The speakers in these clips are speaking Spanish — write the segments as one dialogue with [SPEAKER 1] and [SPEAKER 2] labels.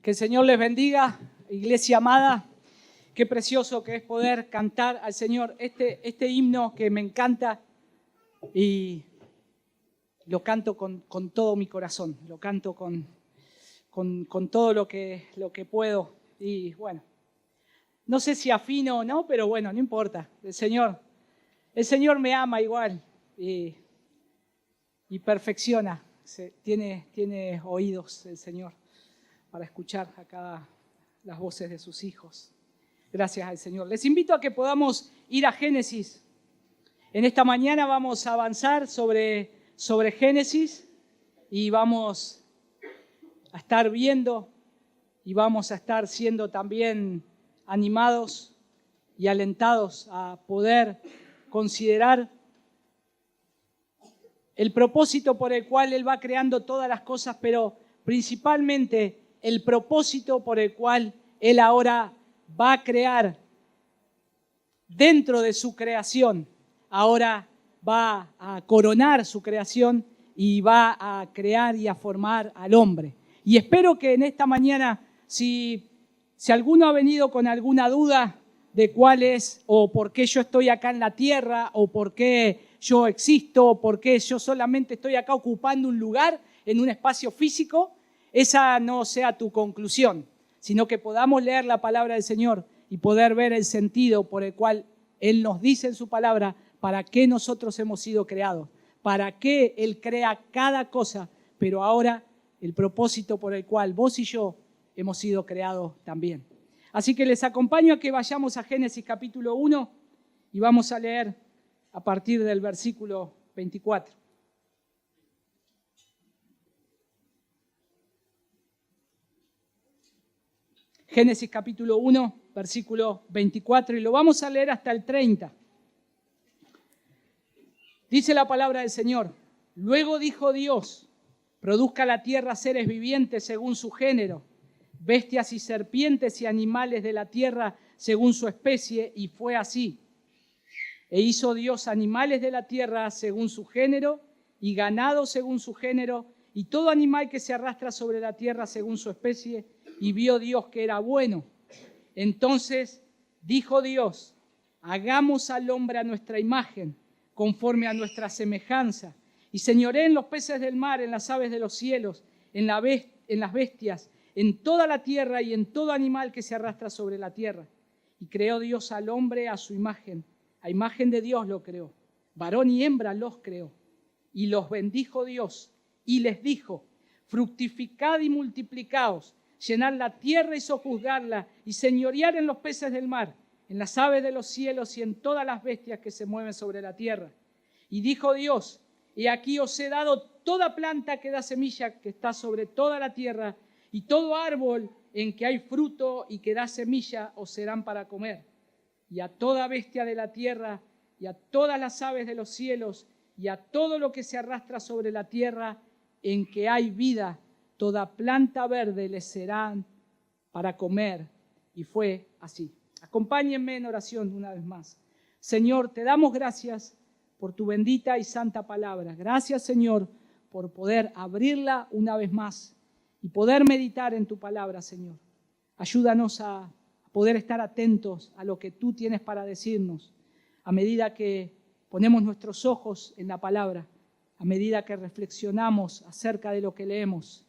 [SPEAKER 1] Que el Señor les bendiga, iglesia amada. Qué precioso que es poder cantar al Señor este himno que me encanta y lo canto con todo mi corazón, lo canto con todo lo que puedo. Y bueno, no sé si afino o no, pero bueno, no importa. El Señor me ama igual y perfecciona. Tiene oídos el Señor para escuchar las voces de sus hijos. Gracias al Señor. Les invito a que podamos ir a Génesis. En esta mañana vamos a avanzar sobre Génesis y vamos a estar viendo y vamos a estar siendo también animados y alentados a poder considerar el propósito por el cual Él va creando todas las cosas, pero principalmente el propósito por el cual Él ahora va a crear dentro de su creación. Ahora va a coronar su creación y va a crear y a formar al hombre. Y espero que en esta mañana, si alguno ha venido con alguna duda de cuál es o por qué yo estoy acá en la tierra o por qué yo existo o por qué yo solamente estoy acá ocupando un lugar en un espacio físico, esa no sea tu conclusión, sino que podamos leer la palabra del Señor y poder ver el sentido por el cual Él nos dice en su palabra para qué nosotros hemos sido creados, para qué Él crea cada cosa, pero ahora el propósito por el cual vos y yo hemos sido creados también. Así que les acompaño a que vayamos a Génesis capítulo 1 y vamos a leer a partir del versículo 24. Génesis capítulo 1, versículo 24, y lo vamos a leer hasta el 30. Dice la palabra del Señor: Luego dijo Dios, produzca la tierra seres vivientes según su género, bestias y serpientes y animales de la tierra según su especie, y fue así. E hizo Dios animales de la tierra según su género, y ganado según su género, y todo animal que se arrastra sobre la tierra según su especie, y vio Dios que era bueno. Entonces dijo Dios: hagamos al hombre a nuestra imagen, conforme a nuestra semejanza, y señoree en los peces del mar, en las aves de los cielos, en las bestias, en toda la tierra y en todo animal que se arrastra sobre la tierra. Y creó Dios al hombre a su imagen. A imagen de Dios lo creó. Varón y hembra los creó. Y los bendijo Dios y les dijo: fructificad y multiplicaos, llenad la tierra y sojuzgadla, y señorear en los peces del mar, en las aves de los cielos y en todas las bestias que se mueven sobre la tierra. Y dijo Dios: he aquí os he dado toda planta que da semilla que está sobre toda la tierra, y todo árbol en que hay fruto y que da semilla os serán para comer. Y a toda bestia de la tierra, y a todas las aves de los cielos, y a todo lo que se arrastra sobre la tierra en que hay vida, toda planta verde les serán para comer. Y fue así. Acompáñenme en oración una vez más. Señor, te damos gracias por tu bendita y santa palabra. Gracias, Señor, por poder abrirla una vez más y poder meditar en tu palabra, Señor. Ayúdanos a poder estar atentos a lo que tú tienes para decirnos a medida que ponemos nuestros ojos en la palabra, a medida que reflexionamos acerca de lo que leemos.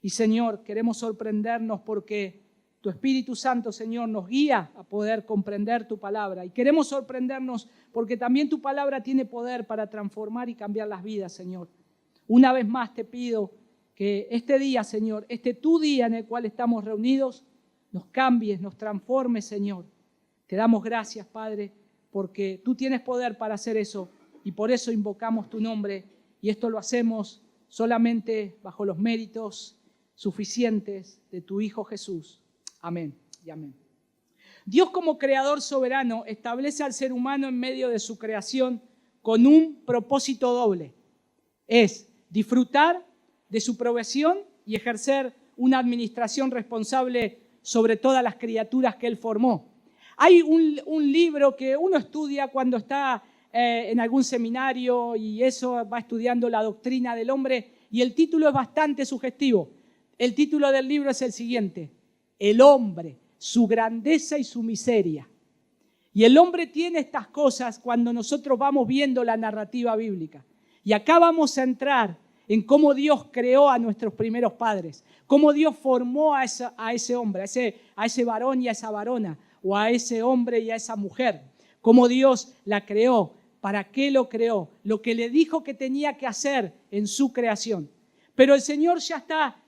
[SPEAKER 1] Y, Señor, queremos sorprendernos porque tu Espíritu Santo, Señor, nos guía a poder comprender tu palabra. Y queremos sorprendernos porque también tu palabra tiene poder para transformar y cambiar las vidas, Señor. Una vez más te pido que este día, Señor, tu día en el cual estamos reunidos, nos cambies, nos transformes, Señor. Te damos gracias, Padre, porque tú tienes poder para hacer eso y por eso invocamos tu nombre. Y esto lo hacemos solamente bajo los méritos suficientes de tu Hijo Jesús. Amén y amén. Dios, como creador soberano, establece al ser humano en medio de su creación con un propósito doble. Es disfrutar de su provisión y ejercer una administración responsable sobre todas las criaturas que Él formó. Hay un libro que uno estudia cuando está en algún seminario y eso va estudiando la doctrina del hombre, y el título es bastante sugestivo. el título del libro es el siguiente: El hombre, su grandeza y su miseria. Y el hombre tiene estas cosas cuando nosotros vamos viendo la narrativa bíblica. Y acá vamos a entrar en cómo Dios creó a nuestros primeros padres, cómo Dios formó a ese hombre, a ese varón y a esa varona, o a ese hombre y a esa mujer, cómo Dios la creó, para qué lo creó, lo que le dijo que tenía que hacer en su creación. Pero el Señor ya está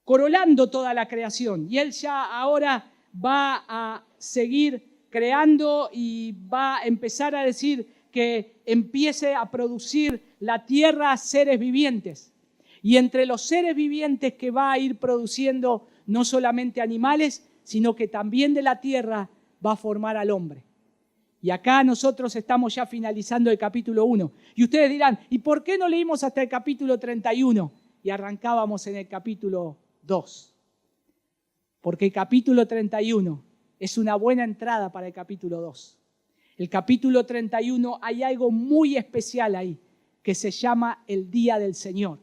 [SPEAKER 1] corolando toda la creación y Él ya ahora va a seguir creando y va a empezar a decir que empiece a producir la tierra seres vivientes. Y entre los seres vivientes que va a ir produciendo no solamente animales, sino que también de la tierra va a formar al hombre. Y acá nosotros estamos ya finalizando el capítulo 1. Y ustedes dirán, ¿y por qué no leímos hasta el capítulo 31? Y arrancábamos en el capítulo 2. Porque el capítulo 31 es una buena entrada para el capítulo 2. El capítulo 31 hay algo muy especial ahí, que se llama el día del Señor.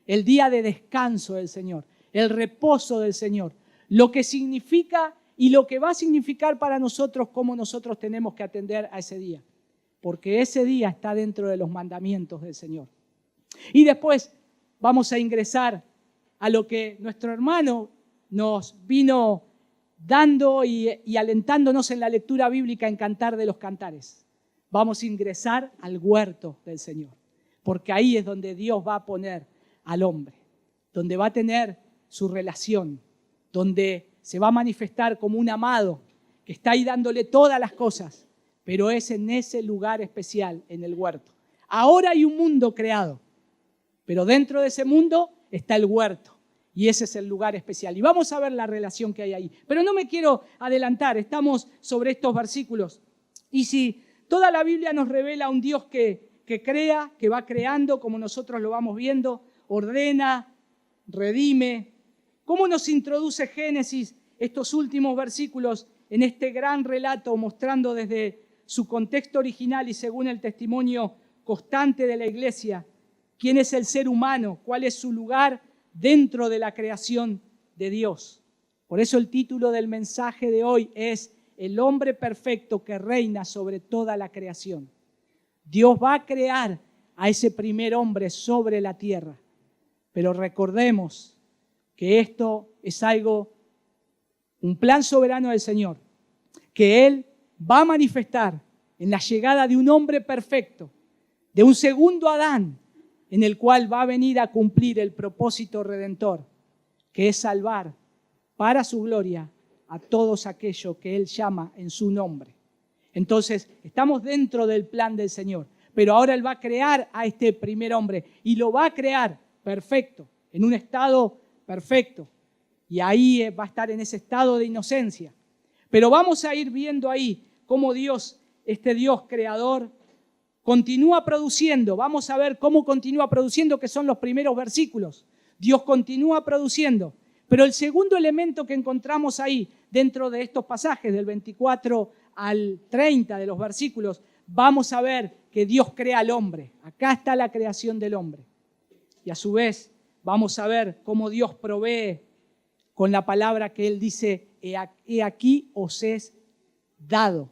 [SPEAKER 1] El día de descanso del Señor, el reposo del Señor. Lo que significa y lo que va a significar para nosotros, cómo nosotros tenemos que atender a ese día. Porque ese día está dentro de los mandamientos del Señor. Y después vamos a ingresar a lo que nuestro hermano nos vino dando y alentándonos en la lectura bíblica en Cantar de los Cantares. Vamos a ingresar al huerto del Señor, porque ahí es donde Dios va a poner al hombre, donde va a tener su relación, donde se va a manifestar como un amado que está ahí dándole todas las cosas, pero es en ese lugar especial, en el huerto. Ahora hay un mundo creado, pero dentro de ese mundo está el huerto. Y ese es el lugar especial. Y vamos a ver la relación que hay ahí. Pero no me quiero adelantar, estamos sobre estos versículos. Y si toda la Biblia nos revela un Dios que crea, que va creando, como nosotros lo vamos viendo, ordena, redime. ¿Cómo nos introduce Génesis estos últimos versículos en este gran relato, mostrando desde su contexto original y según el testimonio constante de la iglesia, quién es el ser humano, cuál es su lugar dentro de la creación de Dios? Por eso el título del mensaje de hoy es El hombre perfecto que reina sobre toda la creación. Dios va a crear a ese primer hombre sobre la tierra, pero recordemos que esto es un plan soberano del Señor, que Él va a manifestar en la llegada de un hombre perfecto, de un segundo Adán, en el cual va a venir a cumplir el propósito redentor, que es salvar para su gloria a todos aquellos que Él llama en su nombre. Entonces, estamos dentro del plan del Señor, pero ahora Él va a crear a este primer hombre y lo va a crear perfecto, en un estado perfecto. Y ahí va a estar en ese estado de inocencia. Pero vamos a ir viendo ahí cómo Dios, este Dios creador, continúa produciendo. Vamos a ver cómo continúa produciendo, que son los primeros versículos. Dios continúa produciendo. Pero el segundo elemento que encontramos ahí, dentro de estos pasajes, del 24 al 30 de los versículos, vamos a ver que Dios crea al hombre. Acá está la creación del hombre. Y a su vez vamos a ver cómo Dios provee con la palabra que Él dice, he aquí os he dado.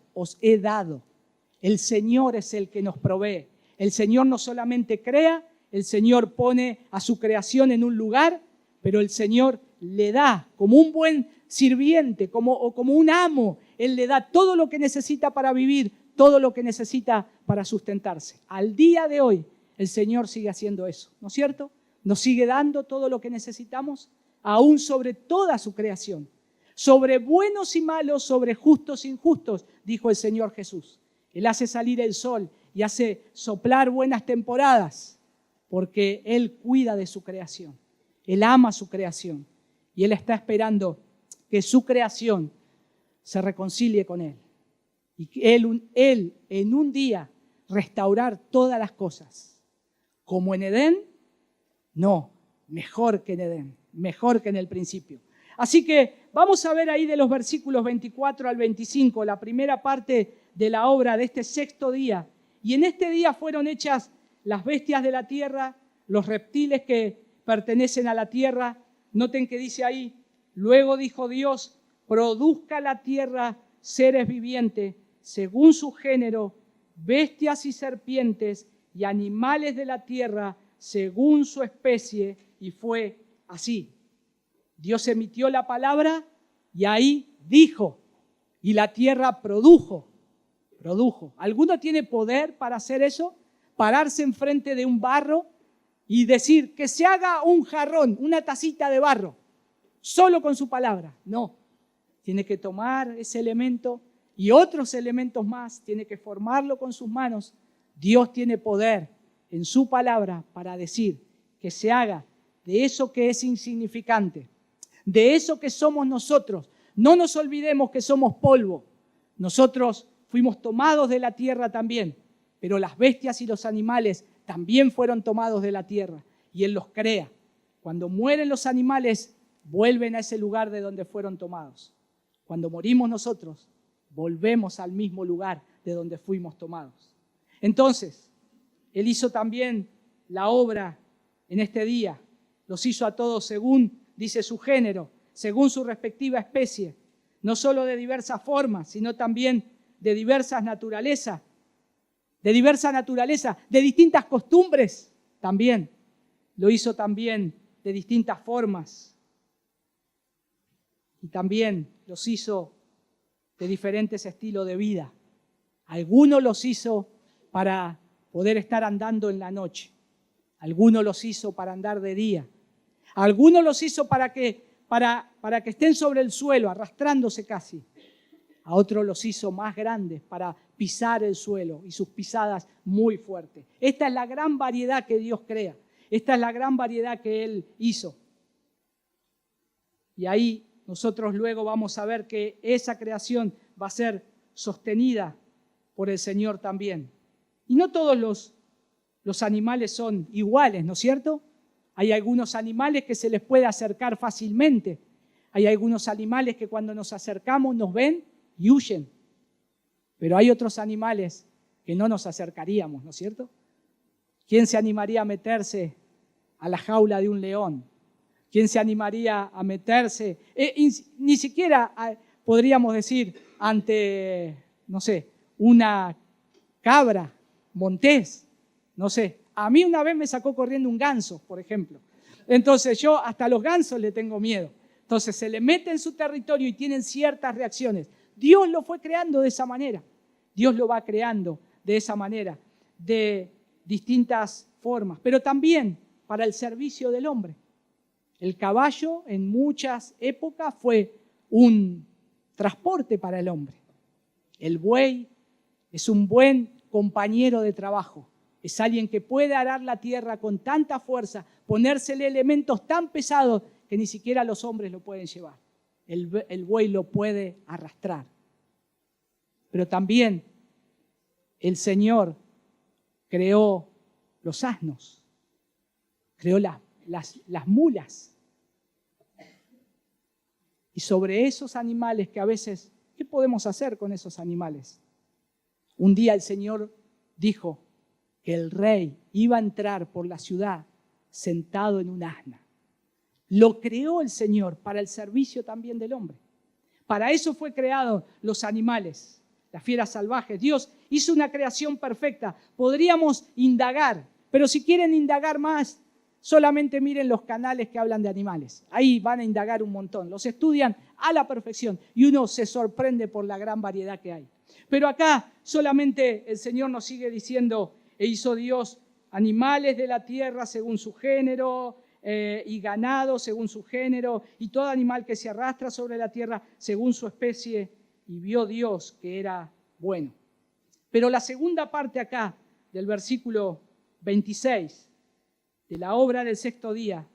[SPEAKER 1] El Señor es el que nos provee. El Señor no solamente crea, el Señor pone a su creación en un lugar, pero el Señor le da como un buen sirviente, como un amo. Él le da todo lo que necesita para vivir, todo lo que necesita para sustentarse. Al día de hoy, el Señor sigue haciendo eso, ¿no es cierto? Nos sigue dando todo lo que necesitamos, aún sobre toda su creación. Sobre buenos y malos, sobre justos e injustos, dijo el Señor Jesús. Él hace salir el sol y hace soplar buenas temporadas, porque Él cuida de su creación. Él ama su creación y Él está esperando que su creación se reconcilie con Él. Y que Él en un día restaurar todas las cosas. Como en Edén, no, mejor que en Edén, mejor que en el principio. Así que vamos a ver ahí de los versículos 24 al 25, la primera parte de la obra de este sexto día. Y en este día fueron hechas las bestias de la tierra, los reptiles que pertenecen a la tierra, noten que dice ahí, luego dijo Dios, produzca la tierra seres vivientes según su género, bestias y serpientes y animales de la tierra según su especie, y fue así. Dios emitió la palabra y ahí dijo, y la tierra produjo. ¿Alguno tiene poder para hacer eso? Pararse enfrente de un barro y decir que se haga un jarrón, una tacita de barro, solo con su palabra. No, tiene que tomar ese elemento y otros elementos más, tiene que formarlo con sus manos. Dios tiene poder en su palabra para decir que se haga de eso que es insignificante, de eso que somos nosotros. No nos olvidemos que somos polvo. Nosotros fuimos tomados de la tierra también, pero las bestias y los animales también fueron tomados de la tierra y Él los crea. Cuando mueren los animales, vuelven a ese lugar de donde fueron tomados. Cuando morimos nosotros, volvemos al mismo lugar de donde fuimos tomados. Entonces, Él hizo también la obra en este día. Los hizo a todos según, dice, su género, según su respectiva especie. No solo de diversas formas, sino también de diversas naturalezas. De distintas costumbres también. Lo hizo también de distintas formas. Y también los hizo de diferentes estilos de vida. Algunos los hizo para poder estar andando en la noche. Algunos los hizo para andar de día. Algunos los hizo para que estén sobre el suelo, arrastrándose casi. A otros los hizo más grandes para pisar el suelo y sus pisadas muy fuertes. Esta es la gran variedad que Dios crea. Esta es la gran variedad que Él hizo. Y ahí nosotros luego vamos a ver que esa creación va a ser sostenida por el Señor también. Y no todos los animales son iguales, ¿no es cierto? Hay algunos animales que se les puede acercar fácilmente. Hay algunos animales que cuando nos acercamos nos ven y huyen. Pero hay otros animales que no nos acercaríamos, ¿no es cierto? ¿Quién se animaría a meterse a la jaula de un león? ¿Quién se animaría a meterse? Ni siquiera podríamos decir ante, no sé, una cabra montés, no sé. A mí una vez me sacó corriendo un ganso, por ejemplo. Entonces yo hasta a los gansos le tengo miedo. Entonces se le mete en su territorio y tienen ciertas reacciones. Dios lo fue creando de esa manera. Dios lo va creando de esa manera, de distintas formas, pero también para el servicio del hombre. El caballo en muchas épocas fue un transporte para el hombre. El buey es un buen compañero de trabajo. Es alguien que puede arar la tierra con tanta fuerza, ponérsele elementos tan pesados que ni siquiera los hombres lo pueden llevar. El buey lo puede arrastrar. Pero también el Señor creó los asnos, creó las mulas. Y sobre esos animales que a veces, ¿qué podemos hacer con esos animales? Un día el Señor dijo que el rey iba a entrar por la ciudad sentado en un asna. Lo creó el Señor para el servicio también del hombre. Para eso fue creado los animales, las fieras salvajes. Dios hizo una creación perfecta. Podríamos indagar, pero si quieren indagar más, solamente miren los canales que hablan de animales. Ahí van a indagar un montón. Los estudian a la perfección y uno se sorprende por la gran variedad que hay. Pero acá solamente el Señor nos sigue diciendo, e hizo Dios animales de la tierra según su género, y ganado según su género, y todo animal que se arrastra sobre la tierra según su especie, y vio Dios que era bueno. Pero la segunda parte acá del versículo 26 de la obra del sexto día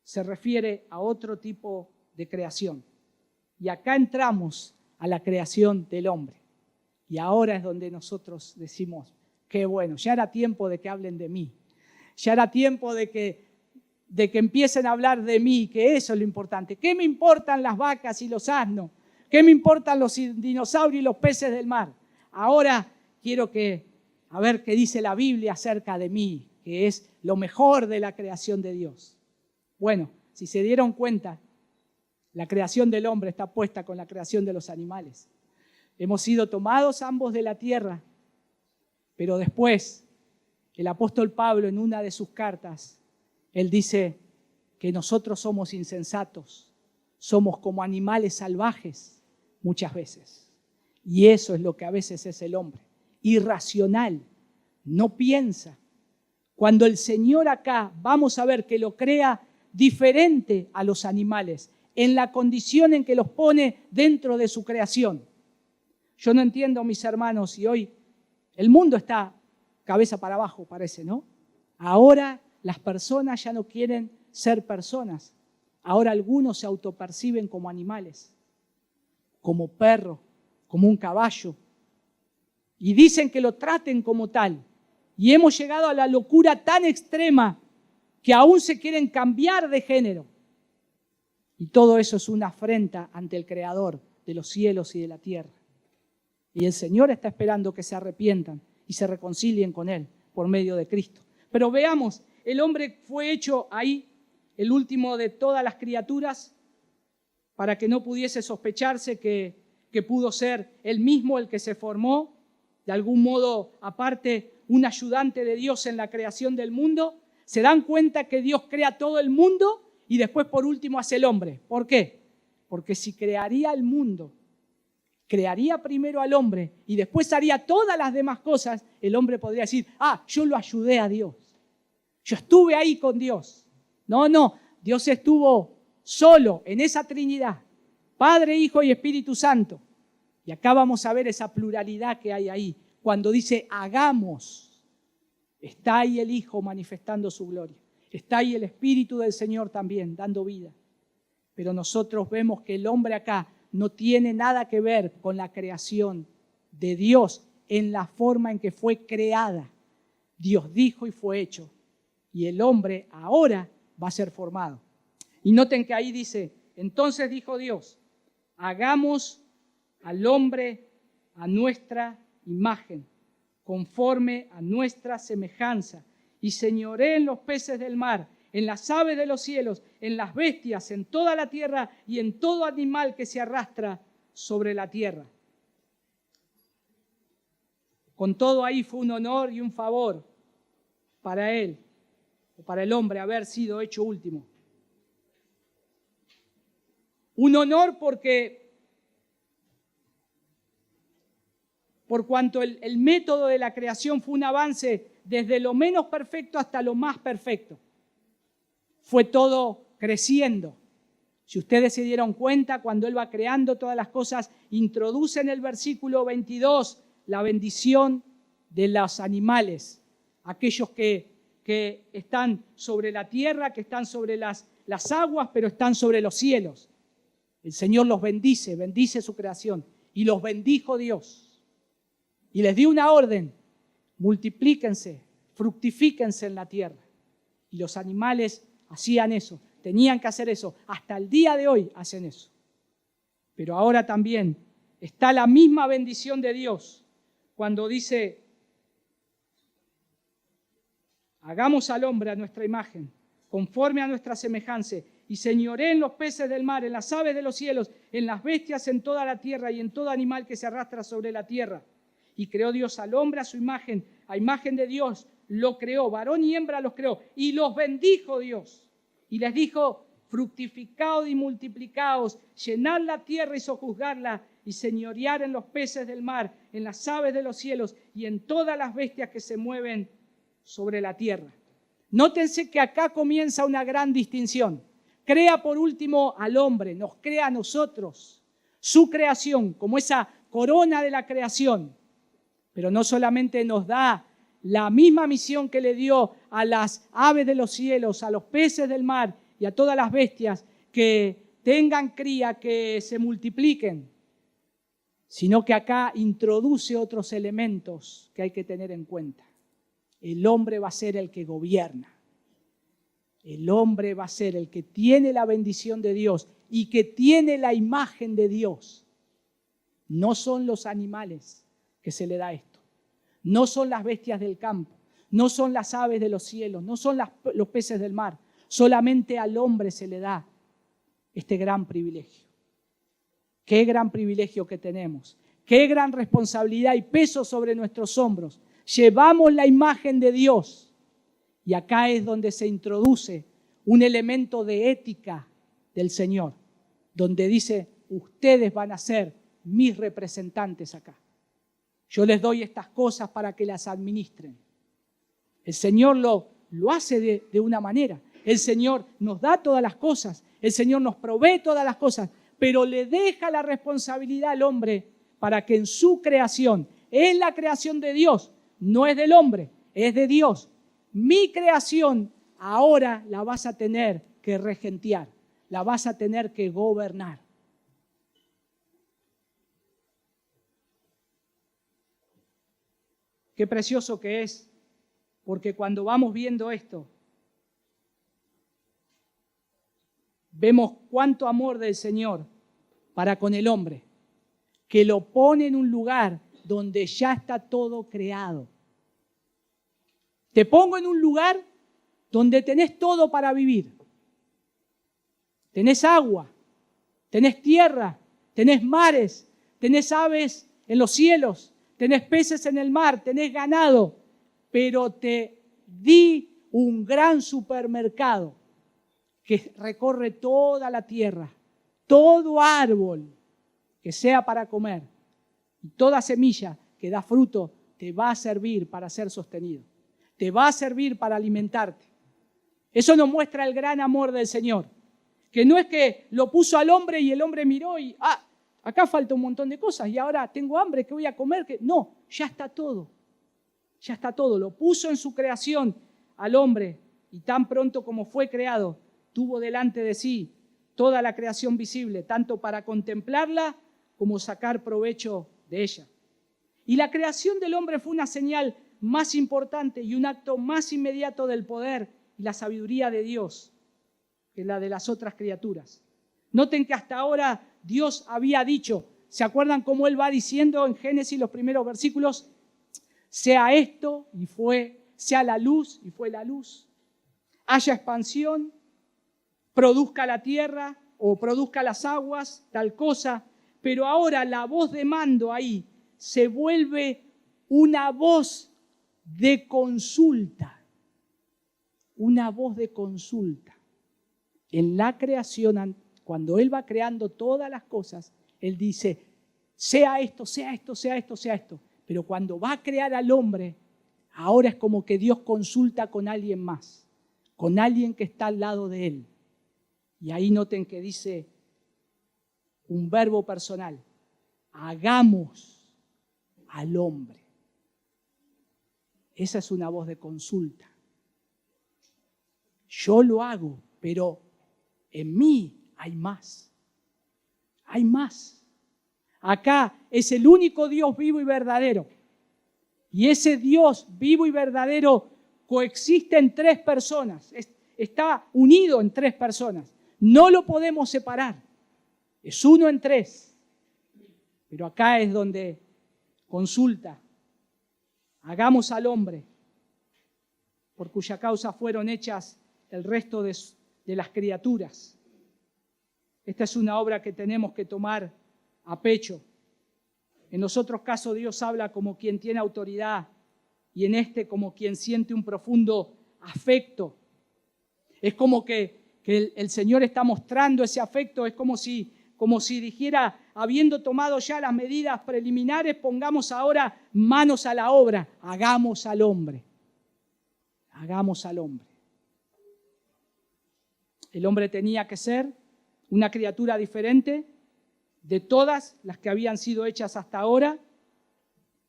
[SPEAKER 1] se refiere a otro tipo de creación. Y acá entramos a la creación del hombre. Y ahora es donde nosotros decimos, qué bueno, ya era tiempo de que hablen de mí. Ya era tiempo de que empiecen a hablar de mí, que eso es lo importante. ¿Qué me importan las vacas y los asnos? ¿Qué me importan los dinosaurios y los peces del mar? Ahora quiero a ver qué dice la Biblia acerca de mí, que es lo mejor de la creación de Dios. Bueno, Si se dieron cuenta, la creación del hombre está puesta con la creación de los animales. Hemos sido tomados ambos de la tierra, pero después el apóstol Pablo en una de sus cartas, él dice que nosotros somos insensatos, somos como animales salvajes muchas veces. Y eso es lo que a veces es el hombre, irracional, no piensa. Cuando el Señor acá vamos a ver que lo crea diferente a los animales, en la condición en que los pone dentro de su creación. Yo no entiendo, mis hermanos, y hoy el mundo está cabeza para abajo, parece, ¿no? Ahora las personas ya no quieren ser personas. Ahora algunos se autoperciben como animales, como perro, como un caballo. Y dicen que lo traten como tal. Y hemos llegado a la locura tan extrema que aún se quieren cambiar de género. Y todo eso es una afrenta ante el Creador de los cielos y de la tierra. Y el Señor está esperando que se arrepientan y se reconcilien con Él por medio de Cristo. Pero veamos, el hombre fue hecho ahí, el último de todas las criaturas, para que no pudiese sospecharse que pudo ser él mismo el que se formó, de algún modo aparte un ayudante de Dios en la creación del mundo. Se dan cuenta que Dios crea todo el mundo y después por último hace el hombre. ¿Por qué? Porque si crearía el mundo, crearía primero al hombre y después haría todas las demás cosas, el hombre podría decir, yo lo ayudé a Dios. Yo estuve ahí con Dios. No, Dios estuvo solo en esa Trinidad, Padre, Hijo y Espíritu Santo. Y acá vamos a ver esa pluralidad que hay ahí. Cuando dice hagamos, está ahí el Hijo manifestando su gloria. Está ahí el Espíritu del Señor también dando vida. Pero nosotros vemos que el hombre acá no tiene nada que ver con la creación de Dios en la forma en que fue creada. Dios dijo y fue hecho. Y el hombre ahora va a ser formado. Y noten que ahí dice, entonces dijo Dios, hagamos al hombre a nuestra imagen, conforme a nuestra semejanza, y señoree en los peces del mar, en las aves de los cielos, en las bestias, en toda la tierra y en todo animal que se arrastra sobre la tierra. Con todo ahí fue un honor y un favor para él, o para el hombre, haber sido hecho último. Un honor por cuanto el método de la creación fue un avance desde lo menos perfecto hasta lo más perfecto. Fue todo creciendo. Si ustedes se dieron cuenta, cuando Él va creando todas las cosas, introduce en el versículo 22 la bendición de los animales, aquellos que están sobre la tierra, que están sobre las aguas, pero están sobre los cielos. El Señor los bendice, bendice su creación. Y los bendijo Dios. Y les dio una orden, multiplíquense, fructifíquense en la tierra. Y los animales hacían eso, tenían que hacer eso. Hasta el día de hoy hacen eso. Pero ahora también está la misma bendición de Dios cuando dice, hagamos al hombre a nuestra imagen, conforme a nuestra semejanza, y señoree en los peces del mar, en las aves de los cielos, en las bestias, en toda la tierra y en todo animal que se arrastra sobre la tierra. Y creó Dios al hombre a su imagen, a imagen de Dios lo creó, varón y hembra los creó, y los bendijo Dios. Y les dijo, fructificaos y multiplicaos, llenad la tierra y sojuzgarla, y señorear en los peces del mar, en las aves de los cielos y en todas las bestias que se mueven sobre la tierra. Nótense que acá comienza una gran distinción. Crea por último al hombre, nos crea a nosotros, su creación, como esa corona de la creación. Pero no solamente nos da la misma misión que le dio a las aves de los cielos, a los peces del mar y a todas las bestias, que tengan cría, que se multipliquen, sino que acá introduce otros elementos que hay que tener en cuenta. El hombre va a ser el que gobierna. El hombre va a ser el que tiene la bendición de Dios y que tiene la imagen de Dios. No son los animales que se le da esto. No son las bestias del campo. No son las aves de los cielos. No son los peces del mar. Solamente al hombre se le da este gran privilegio. Qué gran privilegio que tenemos. Qué gran responsabilidad y peso sobre nuestros hombros. Llevamos la imagen de Dios. Y acá es donde se introduce un elemento de ética del Señor, donde dice, ustedes van a ser mis representantes acá. Yo les doy estas cosas para que las administren. El Señor lo hace de una manera. El Señor nos da todas las cosas. El Señor nos provee todas las cosas, pero le deja la responsabilidad al hombre para que en su creación, es la creación de Dios, no es del hombre, es de Dios. Mi creación ahora la vas a tener que regentear, la vas a tener que gobernar. Qué precioso que es, porque cuando vamos viendo esto, vemos cuánto amor del Señor para con el hombre, que lo pone en un lugar donde ya está todo creado. Te pongo en un lugar donde tenés todo para vivir. Tenés agua, tenés tierra, tenés mares, tenés aves en los cielos, tenés peces en el mar, tenés ganado, pero te di un gran supermercado que recorre toda la tierra, todo árbol que sea para comer y toda semilla que da fruto te va a servir para ser sostenido, te va a servir para alimentarte. Eso nos muestra el gran amor del Señor, que no es que lo puso al hombre y el hombre miró y acá falta un montón de cosas y ahora tengo hambre, ¿qué voy a comer? No, ya está todo, ya está todo. Lo puso en su creación al hombre y tan pronto como fue creado, tuvo delante de sí toda la creación visible, tanto para contemplarla como sacar provecho de ella. Y la creación del hombre fue una señal más importante y un acto más inmediato del poder y la sabiduría de Dios que la de las otras criaturas. Noten que hasta ahora Dios había dicho, ¿se acuerdan cómo Él va diciendo en Génesis los primeros versículos? Sea esto y fue, sea la luz y fue la luz. Haya expansión, produzca la tierra o produzca las aguas, tal cosa. Pero ahora la voz de mando ahí se vuelve una voz de consulta. Una voz de consulta. En la creación, cuando Él va creando todas las cosas, Él dice, sea esto, sea esto, sea esto, sea esto. Pero cuando va a crear al hombre, ahora es como que Dios consulta con alguien más, con alguien que está al lado de Él. Y ahí noten que dice un verbo personal, hagamos al hombre. Esa es una voz de consulta. Yo lo hago, pero en mí hay más. Hay más. Acá es el único Dios vivo y verdadero. Y ese Dios vivo y verdadero coexiste en tres personas. Está unido en tres personas. No lo podemos separar. Es uno en tres. Pero acá es donde consulta. Hagamos al hombre, por cuya causa fueron hechas el resto de las criaturas. Esta es una obra que tenemos que tomar a pecho. En los otros casos Dios habla como quien tiene autoridad y en este como quien siente un profundo afecto. Es como que el Señor está mostrando ese afecto, es como si dijera, habiendo tomado ya las medidas preliminares, pongamos ahora manos a la obra, hagamos al hombre. Hagamos al hombre. El hombre tenía que ser una criatura diferente de todas las que habían sido hechas hasta ahora,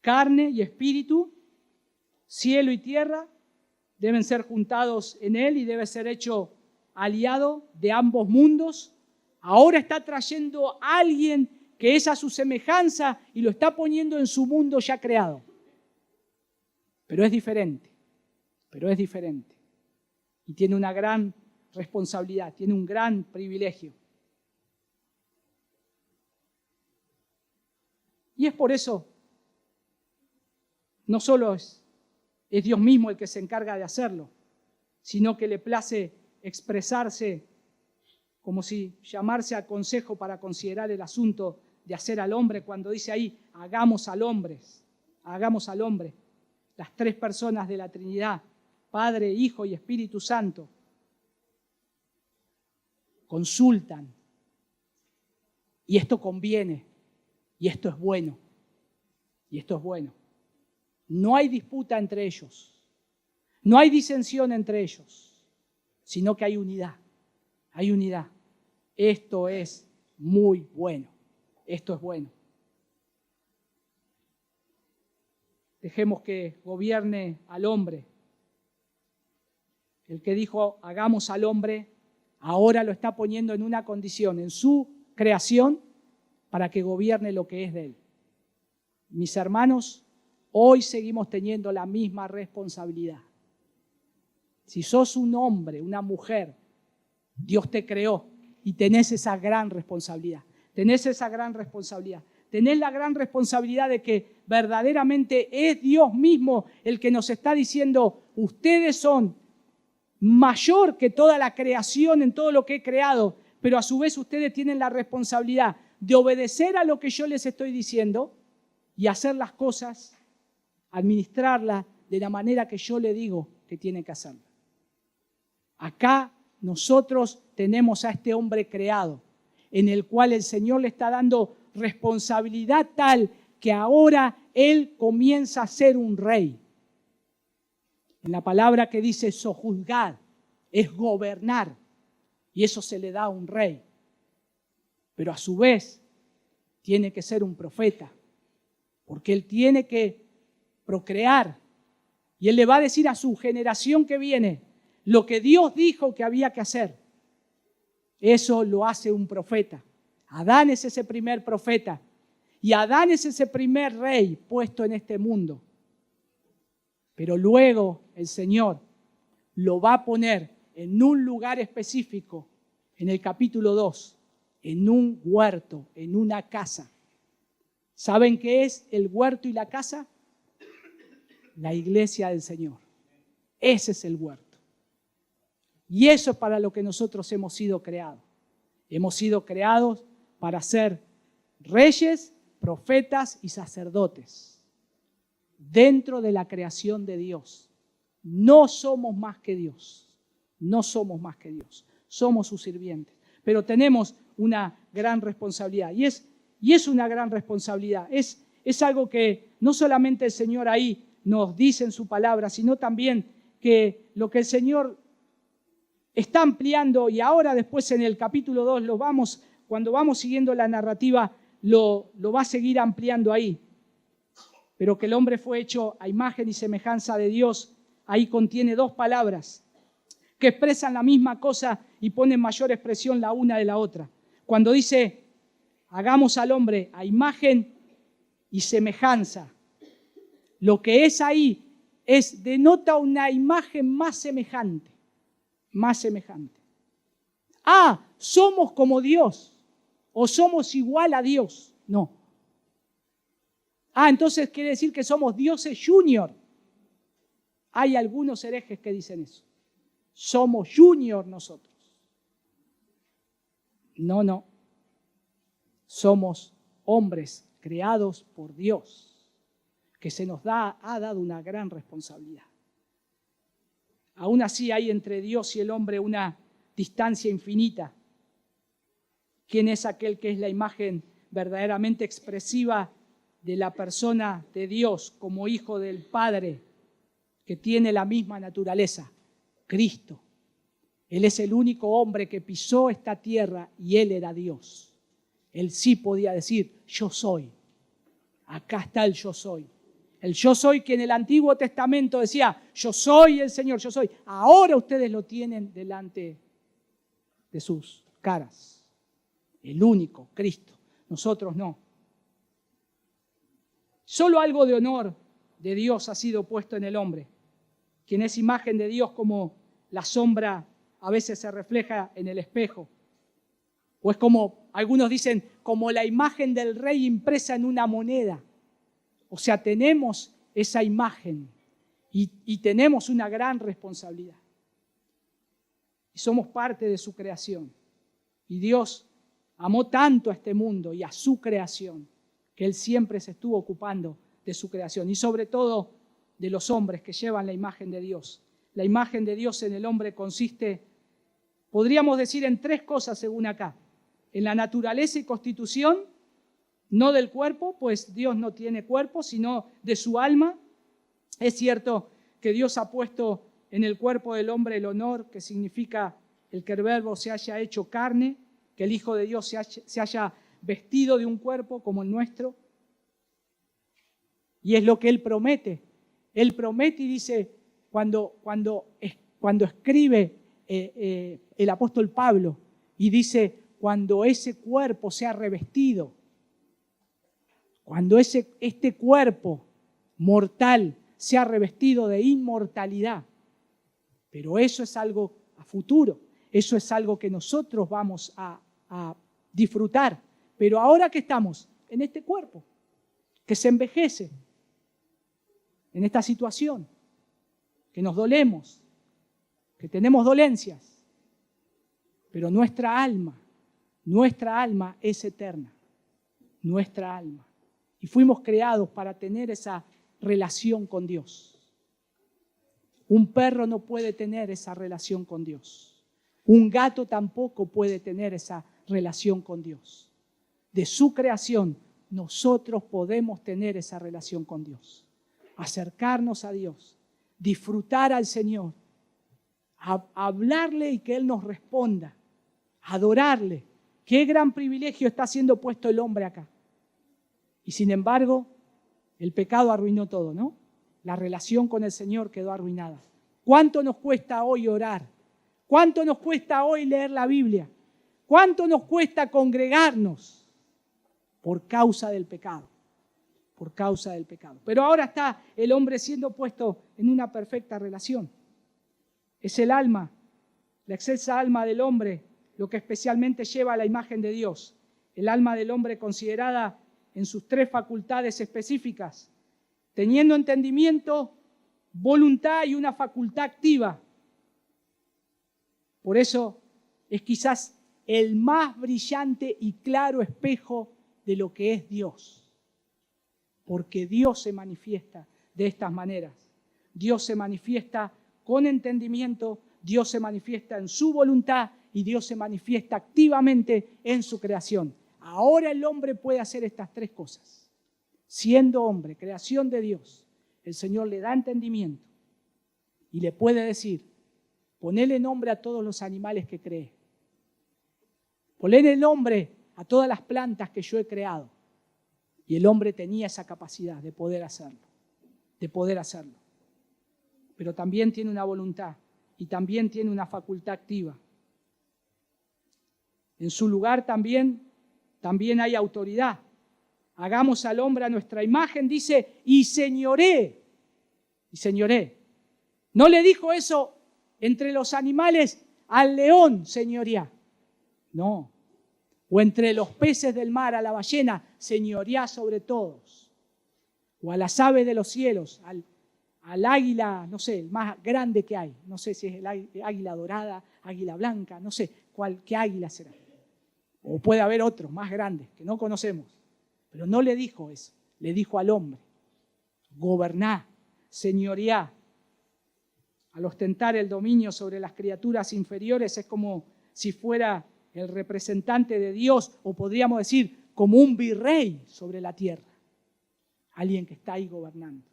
[SPEAKER 1] carne y espíritu, cielo y tierra, deben ser juntados en él y debe ser hecho aliado de ambos mundos. Ahora está trayendo a alguien que es a su semejanza y lo está poniendo en su mundo ya creado. Pero es diferente, Y tiene una gran responsabilidad, tiene un gran privilegio. Y es por eso, no solo es Dios mismo el que se encarga de hacerlo, sino que le place expresarse como si llamarse a consejo para considerar el asunto de hacer al hombre, cuando dice ahí, hagamos al hombre. Las tres personas de la Trinidad, Padre, Hijo y Espíritu Santo, consultan. Y esto conviene, y esto es bueno, y esto es bueno. No hay disputa entre ellos, no hay disensión entre ellos, sino que hay unidad. Hay unidad. Esto es muy bueno. Esto es bueno. Dejemos que gobierne al hombre. El que dijo, hagamos al hombre, ahora lo está poniendo en una condición, en su creación, para que gobierne lo que es de él. Mis hermanos, hoy seguimos teniendo la misma responsabilidad. Si sos un hombre, una mujer, Dios te creó y tenés esa gran responsabilidad. Tenés esa gran responsabilidad. Tenés la gran responsabilidad de que verdaderamente es Dios mismo el que nos está diciendo, ustedes son mayor que toda la creación en todo lo que he creado, pero a su vez ustedes tienen la responsabilidad de obedecer a lo que yo les estoy diciendo y hacer las cosas, administrarlas de la manera que yo le digo que tienen que hacerlo. Acá nosotros tenemos a este hombre creado, en el cual el Señor le está dando responsabilidad tal que ahora él comienza a ser un rey. En la palabra que dice sojuzgar, es gobernar, y eso se le da a un rey. Pero a su vez tiene que ser un profeta, porque él tiene que procrear, y él le va a decir a su generación que viene lo que Dios dijo que había que hacer. Eso lo hace un profeta. Adán es ese primer profeta, y Adán es ese primer rey puesto en este mundo. Pero luego el Señor lo va a poner en un lugar específico, en el capítulo 2, en un huerto, en una casa. ¿Saben qué es el huerto y la casa? La iglesia del Señor. Ese es el huerto. Y eso es para lo que nosotros hemos sido creados. Hemos sido creados para ser reyes, profetas y sacerdotes dentro de la creación de Dios. No somos más que Dios. No somos más que Dios. Somos sus sirvientes. Pero tenemos una gran responsabilidad. Y es una gran responsabilidad. Es algo que no solamente el Señor ahí nos dice en su palabra, sino también que lo que el Señor está ampliando, y ahora después en el capítulo 2 cuando vamos siguiendo la narrativa, lo va a seguir ampliando ahí. Pero que el hombre fue hecho a imagen y semejanza de Dios, ahí contiene dos palabras que expresan la misma cosa y ponen mayor expresión la una de la otra. Cuando dice, hagamos al hombre a imagen y semejanza, lo que es ahí denota una imagen más semejante. Más semejante. Somos como Dios o somos igual a Dios. No. Entonces quiere decir que somos dioses junior. Hay algunos herejes que dicen eso. Somos junior nosotros. No. Somos hombres creados por Dios, que se nos ha dado una gran responsabilidad. Aún así hay entre Dios y el hombre una distancia infinita. ¿Quién es aquel que es la imagen verdaderamente expresiva de la persona de Dios como hijo del Padre, que tiene la misma naturaleza? Cristo. Él es el único hombre que pisó esta tierra y Él era Dios. Él sí podía decir, yo soy. Acá está el yo soy. El yo soy que en el Antiguo Testamento decía, yo soy el Señor, yo soy. Ahora ustedes lo tienen delante de sus caras. El único, Cristo. Nosotros no. Solo algo de honor de Dios ha sido puesto en el hombre, quien es imagen de Dios como la sombra a veces se refleja en el espejo. O es como, algunos dicen, como la imagen del rey impresa en una moneda. O sea, tenemos esa imagen y tenemos una gran responsabilidad. y somos parte de su creación. Y Dios amó tanto a este mundo y a su creación, que Él siempre se estuvo ocupando de su creación y sobre todo de los hombres que llevan la imagen de Dios. La imagen de Dios en el hombre consiste, podríamos decir, en 3 cosas según acá. En la naturaleza y constitución, no del cuerpo, pues Dios no tiene cuerpo, sino de su alma. Es cierto que Dios ha puesto en el cuerpo del hombre el honor, que significa el que el verbo se haya hecho carne, que el Hijo de Dios se haya vestido de un cuerpo como el nuestro. Y es lo que Él promete. Él promete y dice, cuando escribe el apóstol Pablo, y dice, cuando ese cuerpo sea revestido, cuando este cuerpo mortal sea revestido de inmortalidad. Pero eso es algo a futuro, eso es algo que nosotros vamos a disfrutar. Pero ahora que estamos en este cuerpo, que se envejece, en esta situación, que nos dolemos, que tenemos dolencias, pero nuestra alma es eterna, nuestra alma. Y fuimos creados para tener esa relación con Dios. Un perro no puede tener esa relación con Dios. Un gato tampoco puede tener esa relación con Dios. De su creación, nosotros podemos tener esa relación con Dios. Acercarnos a Dios, disfrutar al Señor, hablarle y que Él nos responda, adorarle. Qué gran privilegio está siendo puesto el hombre acá. Y sin embargo, el pecado arruinó todo, ¿no? La relación con el Señor quedó arruinada. ¿Cuánto nos cuesta hoy orar? ¿Cuánto nos cuesta hoy leer la Biblia? ¿Cuánto nos cuesta congregarnos? Por causa del pecado. Por causa del pecado. Pero ahora está el hombre siendo puesto en una perfecta relación. Es el alma, la excelsa alma del hombre, lo que especialmente lleva a la imagen de Dios. El alma del hombre considerada en sus 3 facultades específicas, teniendo entendimiento, voluntad y una facultad activa. Por eso es quizás el más brillante y claro espejo de lo que es Dios. Porque Dios se manifiesta de estas maneras. Dios se manifiesta con entendimiento, Dios se manifiesta en su voluntad y Dios se manifiesta activamente en su creación. Ahora el hombre puede hacer estas 3 cosas. Siendo hombre, creación de Dios, el Señor le da entendimiento y le puede decir, ponele nombre a todos los animales que creé. Ponele nombre a todas las plantas que yo he creado. Y el hombre tenía esa capacidad de poder hacerlo, Pero también tiene una voluntad y también tiene una facultad activa. En su lugar también hay autoridad. Hagamos al hombre a nuestra imagen, dice, y señoré. No le dijo eso entre los animales al león, señoría. No. O entre los peces del mar, a la ballena, señoría sobre todos. O a las aves de los cielos, al águila, no sé, el más grande que hay. No sé si es el águila dorada, águila blanca, no sé qué águila será. O puede haber otros más grandes que no conocemos. Pero no le dijo eso, le dijo al hombre. Goberná, señoreá. Al ostentar el dominio sobre las criaturas inferiores es como si fuera el representante de Dios, o podríamos decir como un virrey sobre la tierra. Alguien que está ahí gobernando.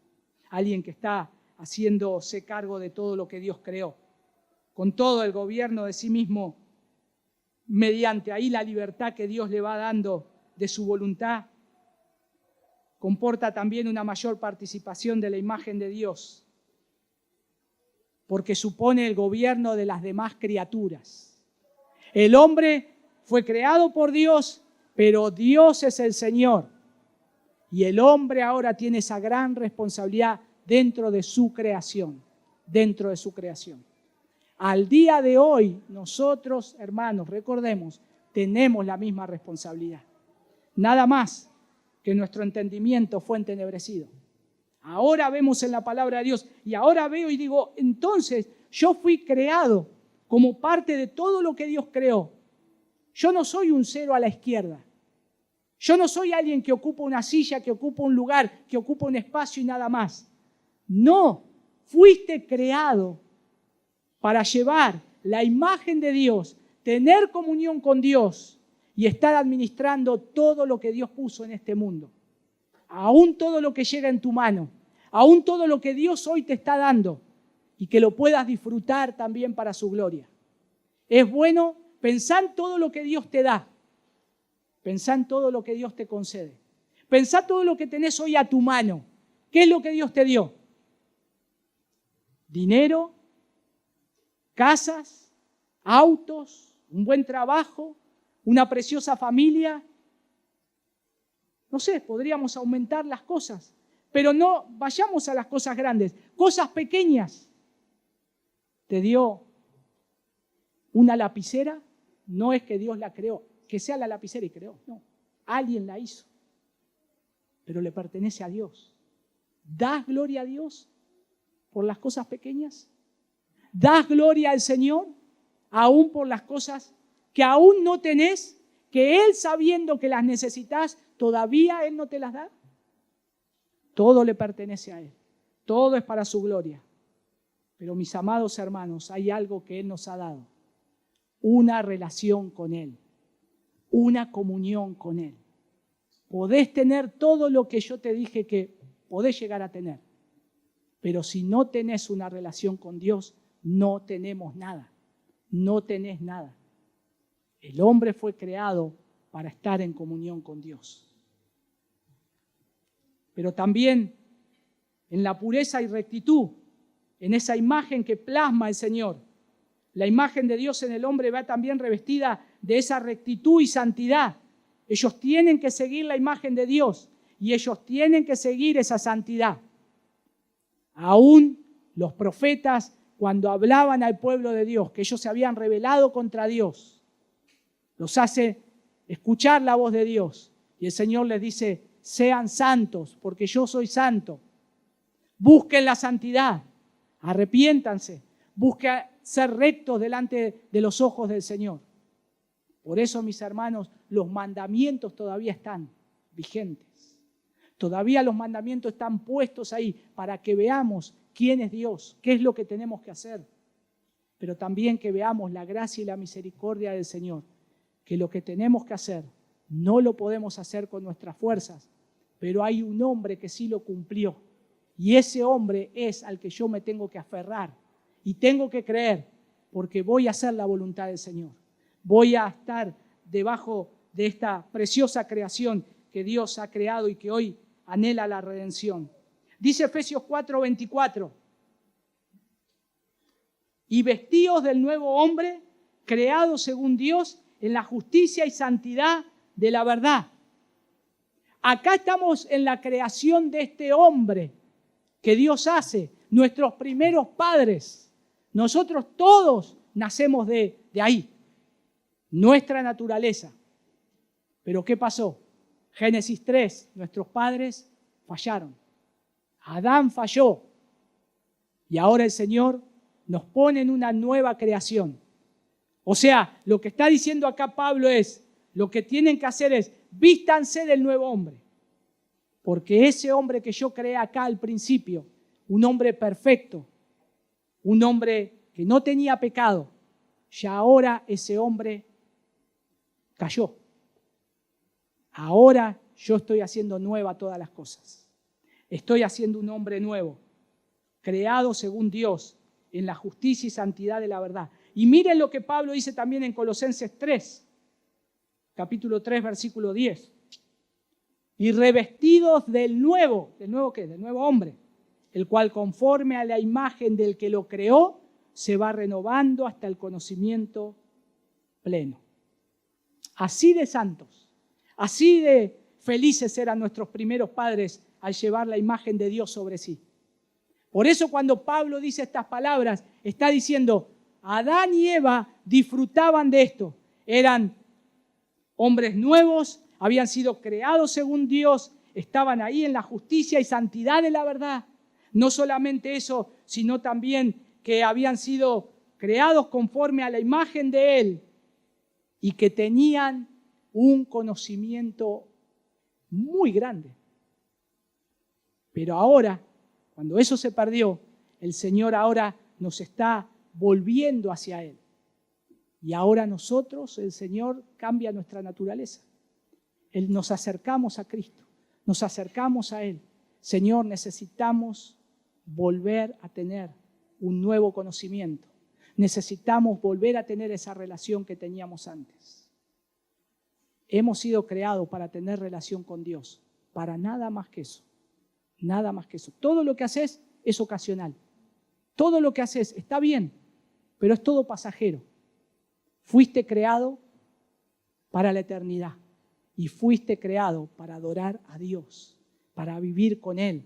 [SPEAKER 1] Alguien que está haciéndose cargo de todo lo que Dios creó. Con todo el gobierno de sí mismo, mediante ahí la libertad que Dios le va dando de su voluntad, comporta también una mayor participación de la imagen de Dios, porque supone el gobierno de las demás criaturas. El hombre fue creado por Dios, pero Dios es el Señor. Y el hombre ahora tiene esa gran responsabilidad dentro de su creación. Al día de hoy, nosotros, hermanos, recordemos, tenemos la misma responsabilidad. Nada más que nuestro entendimiento fue entenebrecido. Ahora vemos en la palabra de Dios y ahora veo y digo, entonces yo fui creado como parte de todo lo que Dios creó. Yo no soy un cero a la izquierda. Yo no soy alguien que ocupa una silla, que ocupa un lugar, que ocupa un espacio y nada más. No, fuiste creado para llevar la imagen de Dios, tener comunión con Dios y estar administrando todo lo que Dios puso en este mundo. Aún todo lo que llega en tu mano, aún todo lo que Dios hoy te está dando y que lo puedas disfrutar también para su gloria. Es bueno pensar en todo lo que Dios te da. Pensá en todo lo que Dios te concede. Pensá todo lo que tenés hoy a tu mano. ¿Qué es lo que Dios te dio? Dinero, casas, autos, un buen trabajo, una preciosa familia. No sé, podríamos aumentar las cosas, pero no vayamos a las cosas grandes, cosas pequeñas. ¿Te dio una lapicera? No es que Dios la creó, que sea la lapicera y creó, no. Alguien la hizo, pero le pertenece a Dios. ¿Das gloria a Dios por las cosas pequeñas? ¿Das gloria al Señor aún por las cosas que aún no tenés, que Él sabiendo que las necesitas, todavía Él no te las da? Todo le pertenece a Él, todo es para su gloria. Pero mis amados hermanos, hay algo que Él nos ha dado, una relación con Él, una comunión con Él. Podés tener todo lo que yo te dije que podés llegar a tener, pero si no tenés una relación con Dios, no tenemos nada, no tenés nada. El hombre fue creado para estar en comunión con Dios. Pero también en la pureza y rectitud, en esa imagen que plasma el Señor, la imagen de Dios en el hombre va también revestida de esa rectitud y santidad. Ellos tienen que seguir la imagen de Dios y ellos tienen que seguir esa santidad. Aún los profetas, cuando hablaban al pueblo de Dios, que ellos se habían rebelado contra Dios, los hace escuchar la voz de Dios. Y el Señor les dice, sean santos, porque yo soy santo. Busquen la santidad, arrepiéntanse, busquen ser rectos delante de los ojos del Señor. Por eso, mis hermanos, los mandamientos todavía están vigentes. Todavía los mandamientos están puestos ahí para que veamos quién es Dios, qué es lo que tenemos que hacer. Pero también que veamos la gracia y la misericordia del Señor, que lo que tenemos que hacer no lo podemos hacer con nuestras fuerzas, pero hay un hombre que sí lo cumplió. Y ese hombre es al que yo me tengo que aferrar y tengo que creer, porque voy a hacer la voluntad del Señor. Voy a estar debajo de esta preciosa creación que Dios ha creado y que hoy anhela la redención. Dice Efesios 4:24, y vestíos del nuevo hombre, creado según Dios, en la justicia y santidad de la verdad. Acá estamos en la creación de este hombre que Dios hace, nuestros primeros padres. Nosotros todos nacemos de ahí, nuestra naturaleza. Pero ¿qué pasó? Génesis 3, nuestros padres fallaron. Adán falló. Y ahora el Señor nos pone en una nueva creación. O sea, lo que está diciendo acá Pablo es, lo que tienen que hacer es, vístanse del nuevo hombre. Porque ese hombre que yo creé acá al principio, un hombre perfecto, un hombre que no tenía pecado, ya ahora ese hombre cayó. Ahora yo estoy haciendo nueva todas las cosas. Estoy haciendo un hombre nuevo, creado según Dios, en la justicia y santidad de la verdad. Y miren lo que Pablo dice también en Colosenses 3, capítulo 3, versículo 10. Y revestidos del nuevo ¿qué? Del nuevo hombre, el cual conforme a la imagen del que lo creó, se va renovando hasta el conocimiento pleno. Así de santos, así de felices eran nuestros primeros padres al llevar la imagen de Dios sobre sí. Por eso cuando Pablo dice estas palabras, está diciendo, Adán y Eva disfrutaban de esto. Eran hombres nuevos, habían sido creados según Dios, estaban ahí en la justicia y santidad de la verdad. No solamente eso, sino también que habían sido creados conforme a la imagen de Él y que tenían un conocimiento muy grande. Pero ahora, cuando eso se perdió, el Señor ahora nos está volviendo hacia Él. Y ahora nosotros, el Señor cambia nuestra naturaleza. Nos acercamos a Cristo, nos acercamos a Él. Señor, necesitamos volver a tener un nuevo conocimiento. Necesitamos volver a tener esa relación que teníamos antes. Hemos sido creados para tener relación con Dios, para nada más que eso. Nada más que eso. Todo lo que haces es ocasional. Todo lo que haces está bien, pero es todo pasajero. Fuiste creado para la eternidad y fuiste creado para adorar a Dios, para vivir con Él,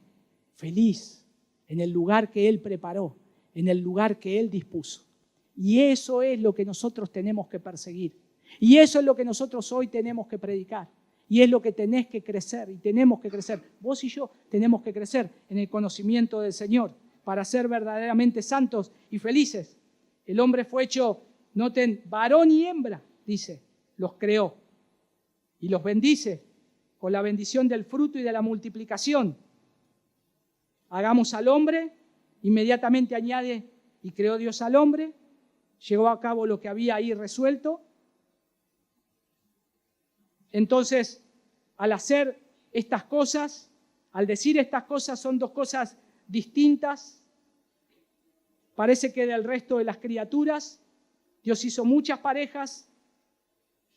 [SPEAKER 1] feliz, en el lugar que Él preparó, en el lugar que Él dispuso. Y eso es lo que nosotros tenemos que perseguir. Y eso es lo que nosotros hoy tenemos que predicar. Y es lo que tenés que crecer y tenemos que crecer. Vos y yo tenemos que crecer en el conocimiento del Señor para ser verdaderamente santos y felices. El hombre fue hecho, noten, varón y hembra, dice, los creó. Y los bendice con la bendición del fruto y de la multiplicación. Hagamos al hombre, inmediatamente añade, y creó Dios al hombre, llevó a cabo lo que había ahí resuelto. Entonces, al hacer estas cosas, al decir estas cosas, son dos cosas distintas. Parece que del resto de las criaturas, Dios hizo muchas parejas,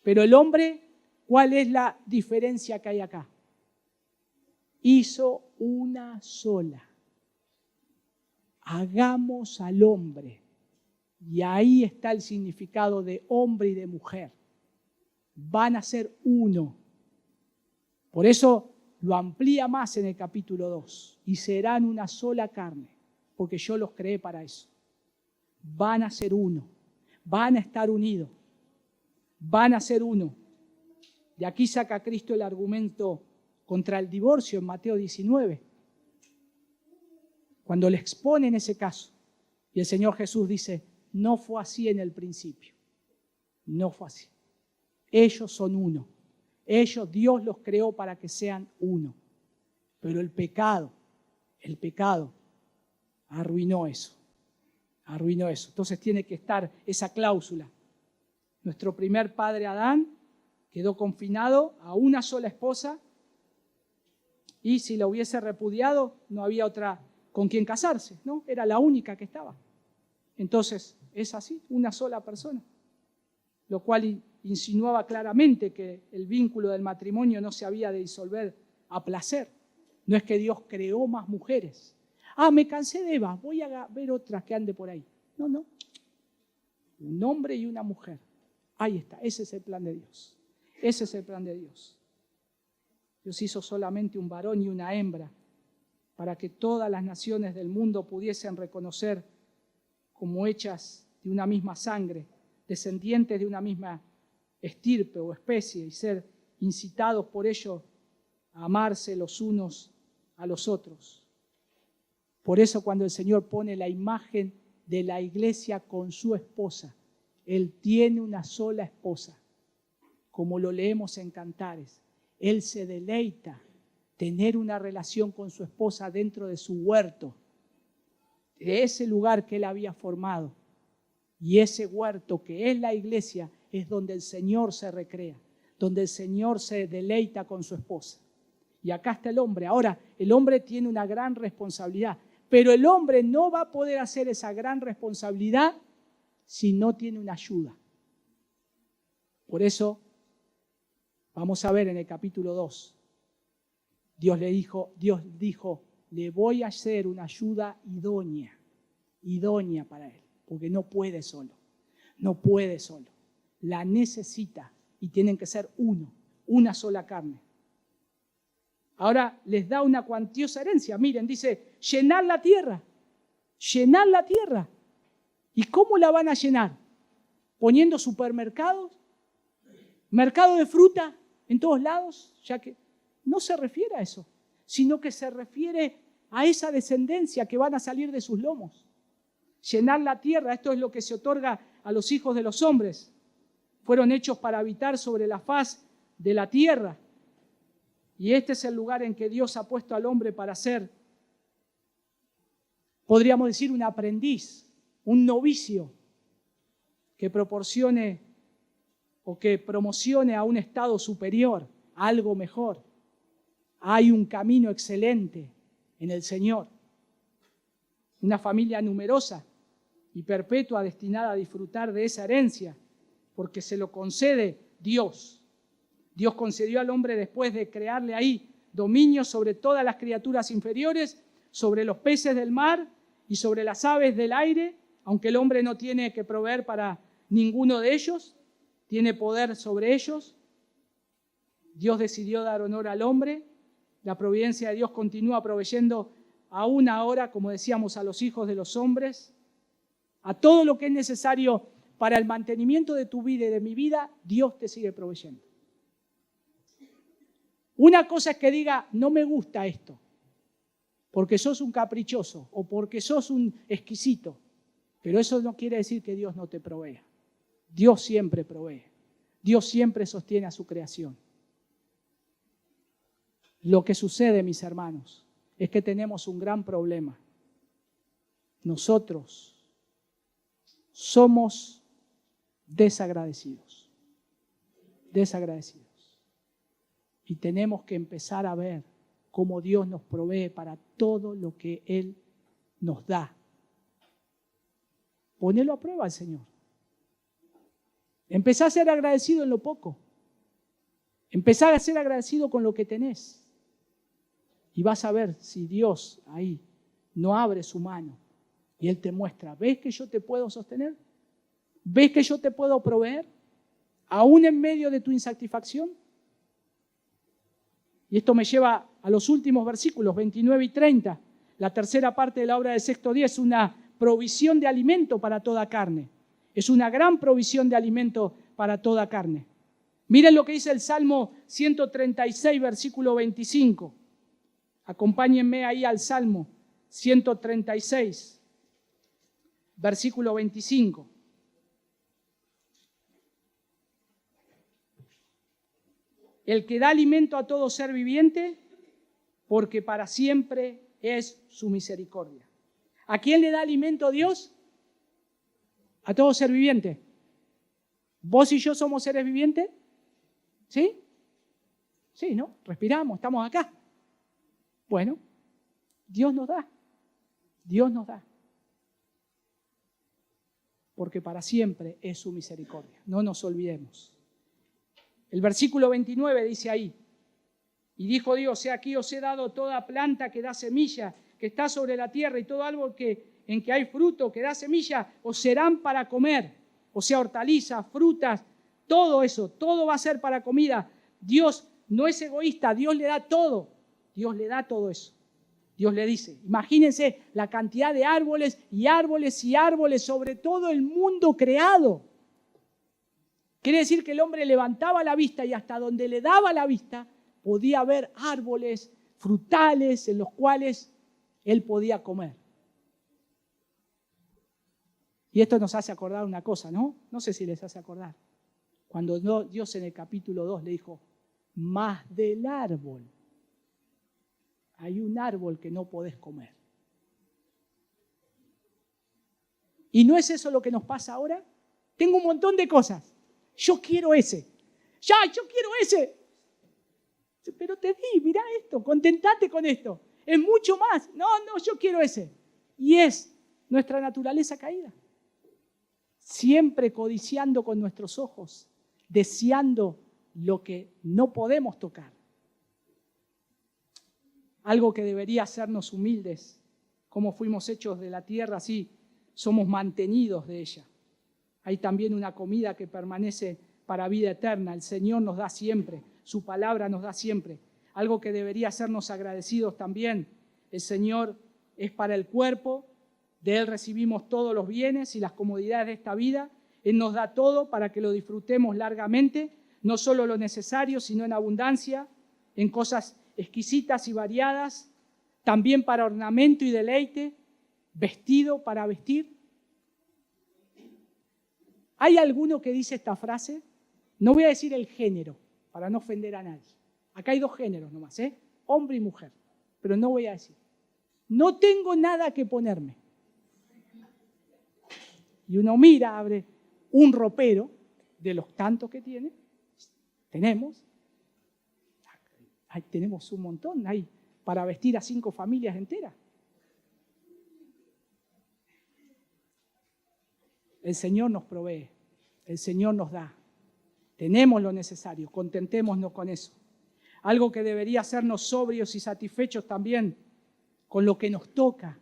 [SPEAKER 1] pero el hombre, ¿cuál es la diferencia que hay acá? Hizo una sola. Hagamos al hombre. Y ahí está el significado de hombre y de mujer. Van a ser uno. Por eso lo amplía más en el capítulo 2. Y serán una sola carne, porque yo los creé para eso. Van a ser uno. Van a estar unidos. Van a ser uno. De aquí saca Cristo el argumento contra el divorcio en Mateo 19. Cuando le expone en ese caso. Y el Señor Jesús dice, no fue así en el principio. No fue así. Ellos son uno. Ellos, Dios los creó para que sean uno. Pero el pecado arruinó eso. Arruinó eso. Entonces tiene que estar esa cláusula. Nuestro primer padre Adán quedó confinado a una sola esposa y si la hubiese repudiado no había otra con quien casarse, ¿no? Era la única que estaba. Entonces es así, una sola persona. Lo cual insinuaba claramente que el vínculo del matrimonio no se había de disolver a placer. No es que Dios creó más mujeres. Me cansé de Eva, voy a ver otras que ande por ahí. No. Un hombre y una mujer. Ahí está, ese es el plan de Dios. Ese es el plan de Dios. Dios hizo solamente un varón y una hembra para que todas las naciones del mundo pudiesen reconocer como hechas de una misma sangre, descendientes de una misma estirpe o especie y ser incitados por ello a amarse los unos a los otros. Por eso cuando el Señor pone la imagen de la iglesia con su esposa, Él tiene una sola esposa, como lo leemos en Cantares. Él se deleita tener una relación con su esposa dentro de su huerto, de ese lugar que Él había formado. Y ese huerto que es la iglesia es donde el Señor se recrea, donde el Señor se deleita con su esposa. Y acá está el hombre. Ahora, el hombre tiene una gran responsabilidad, pero el hombre no va a poder hacer esa gran responsabilidad si no tiene una ayuda. Por eso, vamos a ver en el capítulo 2, Dios dijo, le voy a hacer una ayuda idónea para él, porque no puede solo, la necesita y tienen que ser una sola carne. Ahora les da una cuantiosa herencia, miren, dice, llenar la tierra. ¿Y cómo la van a llenar? Poniendo supermercados, mercado de fruta en todos lados, ya que no se refiere a eso, sino que se refiere a esa descendencia que van a salir de sus lomos. llenar la tierra. Esto es lo que se otorga a los hijos de los hombres. Fueron hechos para habitar sobre la faz de la tierra. Y este es el lugar en que Dios ha puesto al hombre para ser, podríamos decir, un aprendiz, un novicio que proporcione o que promocione a un estado superior, a algo mejor. Hay un camino excelente en el Señor. Una familia numerosa y perpetua destinada a disfrutar de esa herencia, porque se lo concede Dios. Dios concedió al hombre, después de crearle ahí, dominio sobre todas las criaturas inferiores, sobre los peces del mar y sobre las aves del aire, aunque el hombre no tiene que proveer para ninguno de ellos, tiene poder sobre ellos. Dios decidió dar honor al hombre. La providencia de Dios continúa proveyendo aún ahora, como decíamos, a los hijos de los hombres, a todo lo que es necesario para el mantenimiento de tu vida y de mi vida, Dios te sigue proveyendo. Una cosa es que diga, no me gusta esto, porque sos un caprichoso o porque sos un exquisito, pero eso no quiere decir que Dios no te provea. Dios siempre provee. Dios siempre sostiene a su creación. Lo que sucede, mis hermanos, es que tenemos un gran problema. Nosotros somos desagradecidos. Desagradecidos. Y tenemos que empezar a ver cómo Dios nos provee para todo lo que Él nos da. Ponelo a prueba al Señor. Empezá a ser agradecido en lo poco. Empezá a ser agradecido con lo que tenés. Y vas a ver si Dios ahí no abre su mano y Él te muestra, ¿ves que yo te puedo sostener? ¿Ves que yo te puedo proveer? Aún en medio de tu insatisfacción. Y esto me lleva a los últimos versículos, 29 y 30. La tercera parte de la obra del sexto día es una provisión de alimento para toda carne. Es una gran provisión de alimento para toda carne. Miren lo que dice el Salmo 136, versículo 25. Acompáñenme ahí al Salmo 136, versículo 25. El que da alimento a todo ser viviente, porque para siempre es su misericordia. ¿A quién le da alimento Dios? A todo ser viviente. ¿Vos y yo somos seres vivientes? ¿Sí? Sí, ¿no? Respiramos, estamos acá. Bueno, Dios nos da. Dios nos da. Porque para siempre es su misericordia. No nos olvidemos. El versículo 29 dice ahí, y dijo Dios, he aquí os he dado toda planta que da semilla, que está sobre la tierra, y todo árbol en que hay fruto, que da semilla, os serán para comer. O sea, hortalizas, frutas, todo eso, todo va a ser para comida. Dios no es egoísta, Dios le da todo. Dios le da todo eso. Dios le dice, imagínense la cantidad de árboles y árboles y árboles sobre todo el mundo creado. Quiere decir que el hombre levantaba la vista y hasta donde le daba la vista podía ver árboles frutales en los cuales él podía comer. Y esto nos hace acordar una cosa, ¿no? No sé si les hace acordar. Cuando Dios en el capítulo 2 le dijo, más del árbol. Hay un árbol que no podés comer. ¿Y no es eso lo que nos pasa ahora? Tengo un montón de cosas. Yo quiero ese. Ya, yo quiero ese. Pero te di, mirá esto, contentate con esto. Es mucho más. No, yo quiero ese. Y es nuestra naturaleza caída. Siempre codiciando con nuestros ojos, deseando lo que no podemos tocar. Algo que debería hacernos humildes, como fuimos hechos de la tierra, así somos mantenidos de ella. Hay también una comida que permanece para vida eterna. El Señor nos da siempre, su palabra nos da siempre. Algo que debería hacernos agradecidos también. El Señor es para el cuerpo, de Él recibimos todos los bienes y las comodidades de esta vida. Él nos da todo para que lo disfrutemos largamente, no solo lo necesario, sino en abundancia, en cosas exquisitas y variadas, también para ornamento y deleite, vestido para vestir. ¿Hay alguno que dice esta frase? No voy a decir el género, para no ofender a nadie. Acá hay 2 géneros nomás, hombre y mujer. Pero no voy a decir. No tengo nada que ponerme. Y uno mira, abre un ropero de los tantos que tiene. Tenemos un montón, hay para vestir a 5 familias enteras. El Señor nos provee, el Señor nos da. Tenemos lo necesario, contentémonos con eso. Algo que debería hacernos sobrios y satisfechos también con lo que nos toca.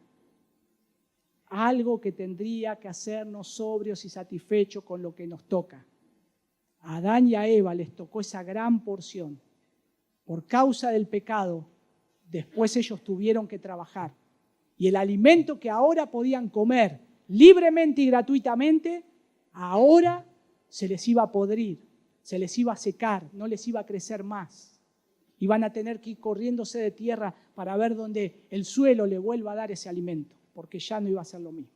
[SPEAKER 1] Algo que tendría que hacernos sobrios y satisfechos con lo que nos toca. A Adán y a Eva les tocó esa gran porción. Por causa del pecado, después ellos tuvieron que trabajar. Y el alimento que ahora podían comer libremente y gratuitamente, ahora se les iba a podrir, se les iba a secar, no les iba a crecer más. Iban a tener que ir corriéndose de tierra para ver dónde el suelo le vuelva a dar ese alimento, porque ya no iba a ser lo mismo.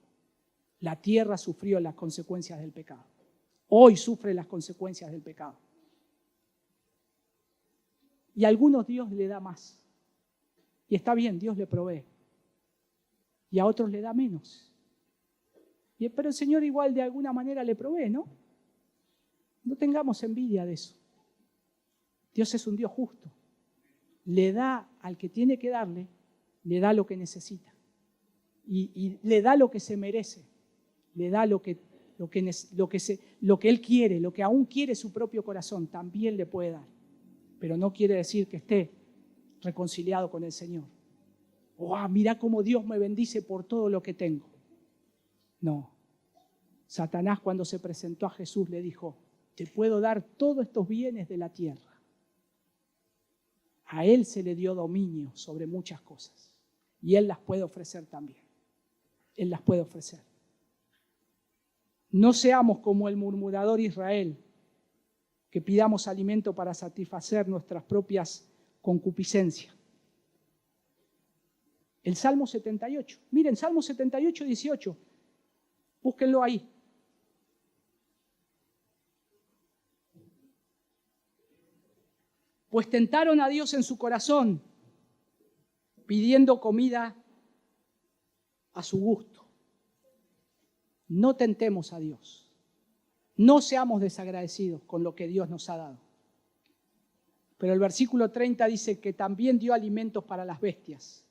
[SPEAKER 1] La tierra sufrió las consecuencias del pecado. Hoy sufre las consecuencias del pecado. Y a algunos Dios le da más. Y está bien, Dios le provee. Y a otros le da menos. Pero el Señor igual de alguna manera le provee, ¿no? No tengamos envidia de eso. Dios es un Dios justo. Le da al que tiene que darle, le da lo que necesita. Y le da lo que se merece. Le da lo que Él quiere, lo que aún quiere su propio corazón, también le puede dar. Pero no quiere decir que esté reconciliado con el Señor. Mirá cómo Dios me bendice por todo lo que tengo. No. Satanás, cuando se presentó a Jesús, le dijo: te puedo dar todos estos bienes de la tierra. A Él se le dio dominio sobre muchas cosas. Y Él las puede ofrecer también. Él las puede ofrecer. No seamos como el murmurador Israel, que pidamos alimento para satisfacer nuestras propias concupiscencias. El Salmo 78. Miren, Salmo 78, 18. Búsquenlo ahí. Pues tentaron a Dios en su corazón, pidiendo comida a su gusto. No tentemos a Dios. No seamos desagradecidos con lo que Dios nos ha dado. Pero el versículo 30 dice que también dio alimentos para las bestias.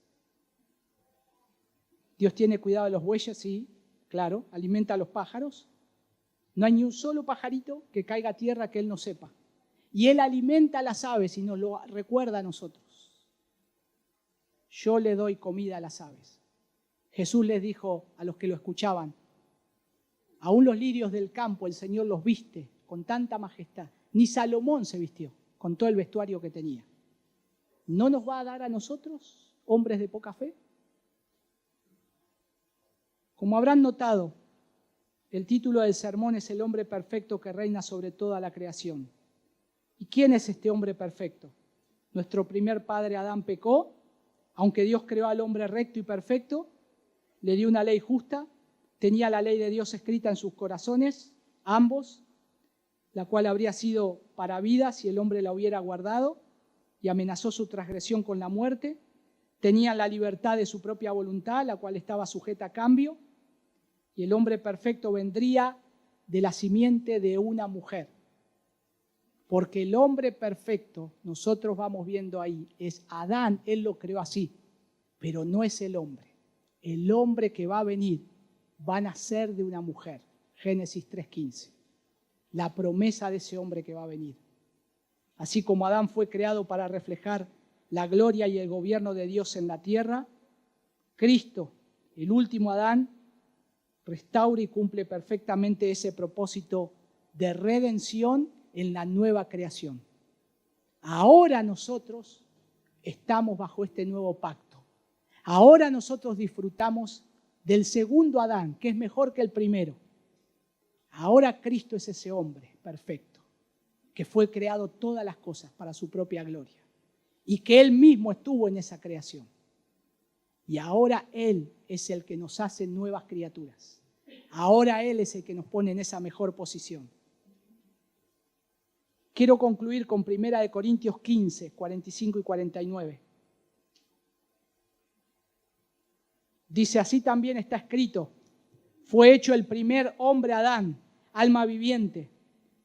[SPEAKER 1] Dios tiene cuidado de los bueyes, sí, claro, alimenta a los pájaros. No hay ni un solo pajarito que caiga a tierra que Él no sepa. Y Él alimenta a las aves y nos lo recuerda a nosotros. Yo le doy comida a las aves. Jesús les dijo a los que lo escuchaban: aún los lirios del campo el Señor los viste con tanta majestad. Ni Salomón se vistió con todo el vestuario que tenía. ¿No nos va a dar a nosotros, hombres de poca fe? Como habrán notado, el título del sermón es El hombre perfecto que reina sobre toda la creación. ¿Y quién es este hombre perfecto? Nuestro primer padre Adán pecó, aunque Dios creó al hombre recto y perfecto, le dio una ley justa, tenía la ley de Dios escrita en sus corazones, ambos, la cual habría sido para vida si el hombre la hubiera guardado, y amenazó su transgresión con la muerte. Tenían la libertad de su propia voluntad, la cual estaba sujeta a cambio, y el hombre perfecto vendría de la simiente de una mujer. Porque el hombre perfecto, nosotros vamos viendo ahí, es Adán, Él lo creó así, pero no es el hombre. El hombre que va a venir va a nacer de una mujer. Génesis 3:15. La promesa de ese hombre que va a venir. Así como Adán fue creado para reflejar la gloria y el gobierno de Dios en la tierra, Cristo, el último Adán, restaura y cumple perfectamente ese propósito de redención en la nueva creación. Ahora nosotros estamos bajo este nuevo pacto. Ahora nosotros disfrutamos del segundo Adán, que es mejor que el primero. Ahora Cristo es ese hombre perfecto, que fue creado todas las cosas para su propia gloria y que Él mismo estuvo en esa creación. Y ahora Él es el que nos hace nuevas criaturas. Ahora Él es el que nos pone en esa mejor posición. Quiero concluir con 1 Corintios 15, 45 y 49. Dice, así también está escrito, fue hecho el primer hombre Adán, alma viviente,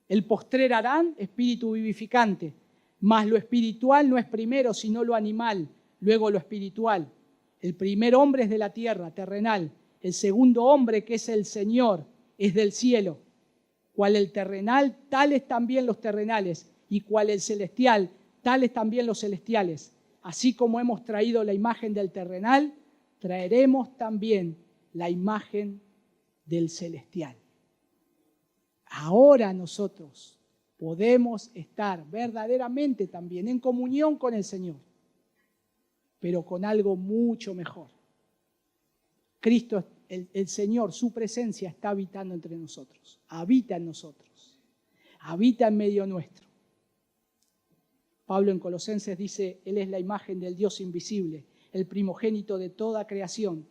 [SPEAKER 1] el postrer Adán, espíritu vivificante, mas lo espiritual no es primero, sino lo animal, luego lo espiritual. El primer hombre es de la tierra, terrenal, el segundo hombre, que es el Señor, es del cielo. Cual el terrenal, tales también los terrenales, y cual el celestial, tales también los celestiales. Así como hemos traído la imagen del terrenal, traeremos también la imagen del celestial. Ahora nosotros podemos estar verdaderamente también en comunión con el Señor, pero con algo mucho mejor. Cristo, el Señor, su presencia está habitando entre nosotros, habita en nosotros, habita en medio nuestro. Pablo en Colosenses dice, Él es la imagen del Dios invisible, el primogénito de toda creación,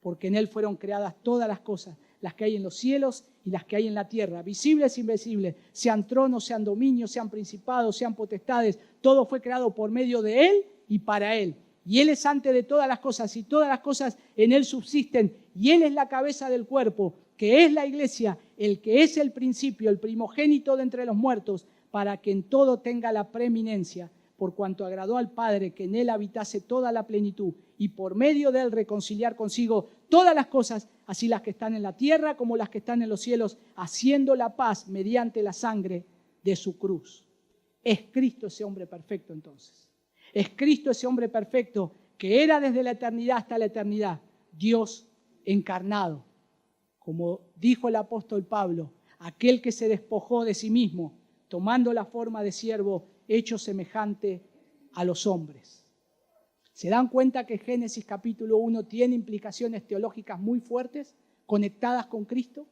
[SPEAKER 1] porque en Él fueron creadas todas las cosas, las que hay en los cielos y las que hay en la tierra, visibles e invisibles, sean tronos, sean dominios, sean principados, sean potestades, todo fue creado por medio de Él y para Él. Y Él es antes de todas las cosas y todas las cosas en Él subsisten y Él es la cabeza del cuerpo, que es la iglesia, el que es el principio, el primogénito de entre los muertos, para que en todo tenga la preeminencia, por cuanto agradó al Padre que en Él habitase toda la plenitud y por medio de Él reconciliar consigo todas las cosas, así las que están en la tierra como las que están en los cielos, haciendo la paz mediante la sangre de su cruz. Es Cristo ese hombre perfecto entonces. Es Cristo ese hombre perfecto que era desde la eternidad hasta la eternidad, Dios encarnado. Como dijo el apóstol Pablo, aquel que se despojó de sí mismo, tomando la forma de siervo, hecho semejante a los hombres. ¿Se dan cuenta que Génesis capítulo 1 tiene implicaciones teológicas muy fuertes conectadas con Cristo?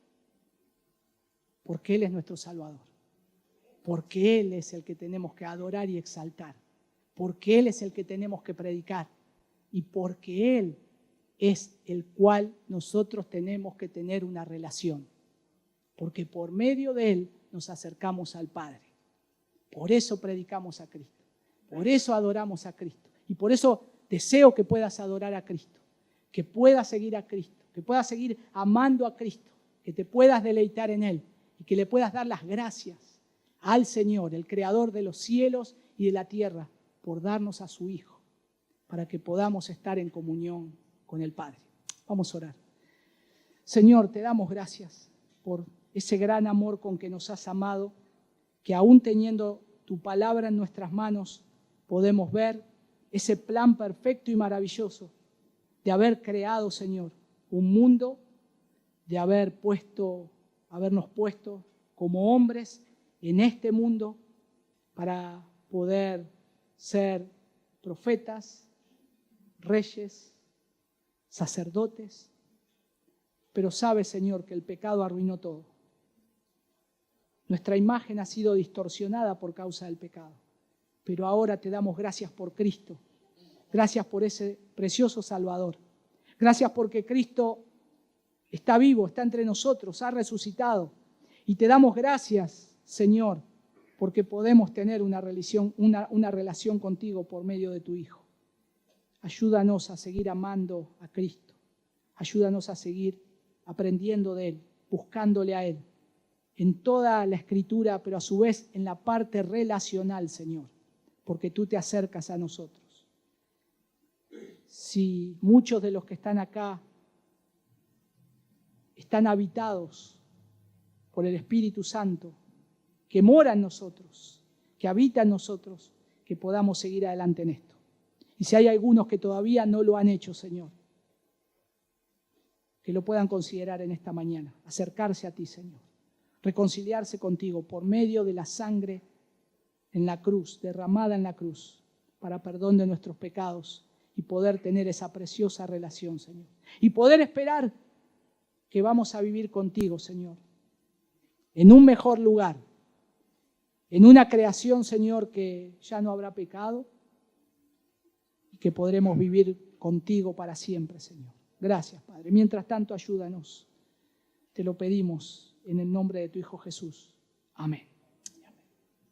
[SPEAKER 1] Porque Él es nuestro Salvador. Porque Él es el que tenemos que adorar y exaltar. Porque Él es el que tenemos que predicar y porque Él es el cual nosotros tenemos que tener una relación. Porque por medio de Él nos acercamos al Padre. Por eso predicamos a Cristo. Por eso adoramos a Cristo. Y por eso deseo que puedas adorar a Cristo. Que puedas seguir a Cristo. Que puedas seguir amando a Cristo. Que te puedas deleitar en Él. Y que le puedas dar las gracias al Señor, el Creador de los cielos y de la tierra, por darnos a su Hijo, para que podamos estar en comunión con el Padre. Vamos a orar. Señor, te damos gracias por ese gran amor con que nos has amado, que aún teniendo tu palabra en nuestras manos, podemos ver ese plan perfecto y maravilloso de haber creado, Señor, un mundo, de habernos puesto como hombres en este mundo para poder ser profetas, reyes, sacerdotes. Pero sabes, Señor, que el pecado arruinó todo. Nuestra imagen ha sido distorsionada por causa del pecado. Pero ahora te damos gracias por Cristo. Gracias por ese precioso Salvador. Gracias porque Cristo está vivo, está entre nosotros, ha resucitado. Y te damos gracias, Señor, porque podemos tener una relación contigo por medio de tu Hijo. Ayúdanos a seguir amando a Cristo. Ayúdanos a seguir aprendiendo de Él, buscándole a Él, en toda la Escritura, pero a su vez en la parte relacional, Señor, porque tú te acercas a nosotros. Si muchos de los que están acá están habitados por el Espíritu Santo, que mora en nosotros, que habita en nosotros, que podamos seguir adelante en esto. Y si hay algunos que todavía no lo han hecho, Señor, que lo puedan considerar en esta mañana, acercarse a ti, Señor, reconciliarse contigo por medio de la sangre en la cruz, derramada en la cruz, para perdón de nuestros pecados y poder tener esa preciosa relación, Señor. Y poder esperar que vamos a vivir contigo, Señor, en un mejor lugar, en una creación, Señor, que ya no habrá pecado y que podremos vivir contigo para siempre, Señor. Gracias, Padre. Mientras tanto, ayúdanos Te lo pedimos en el nombre de tu Hijo Jesús. Amén.